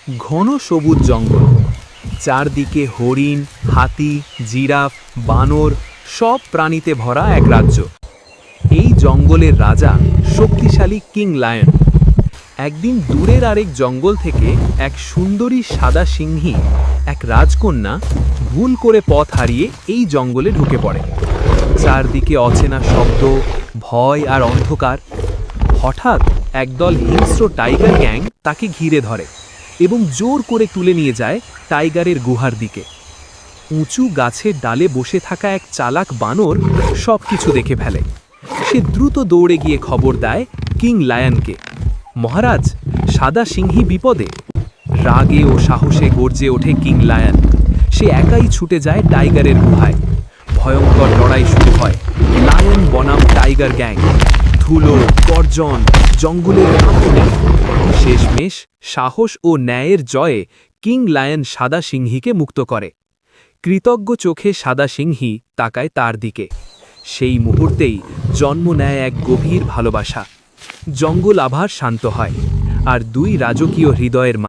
ঘন সবুজ জঙ্গল, চারদিকে হরিণ, হাতি, জিরাফ, বানর সব প্রাণীতে ভরা এক রাজ্য। এই জঙ্গলের রাজা শক্তিশালী কিং লায়ন। একদিন দূরের আরেক জঙ্গল থেকে এক সুন্দরী সাদা সিংহী এক রাজকন্যা ভুল করে পথ হারিয়ে এই জঙ্গলে ঢুকে পড়ে। চারদিকে অচেনা শব্দ, ভয় আর অন্ধকার। হঠাৎ একদল হিংস্র টাইগার গ্যাং তাকে ঘিরে ধরে এবং জোর করে তুলে নিয়ে যায় টাইগারের গুহার দিকে। উঁচু গাছের ডালে বসে থাকা এক চালাক বানর সবকিছু দেখে ফেলে। সে দ্রুত দৌড়ে গিয়ে খবর দেয় কিং লায়নকে, মহারাজ, সাদা সিংহী বিপদে। রাগে ও সাহসে গর্জে ওঠে কিং লায়ন। সে একাই ছুটে যায় টাইগারের গুহায়। ভয়ঙ্কর লড়াই শুরু হয়। লায়ন বনাম টাইগার গ্যাং, ধুলো, গর্জন, জঙ্গলের কাঁপুনি। শেষমেশ সাহস ও ন্যায়ের জয়ে কিং লায়ন সাদা সিংহীকে মুক্ত করে। কৃতজ্ঞ চোখে সাদা সিংহী তাকায় তার দিকে। সেই মুহূর্তেই জন্ম নেয় এক গভীর ভালোবাসা। জঙ্গল আবার শান্ত হয়, আর দুই রাজকীয় হৃদয়ের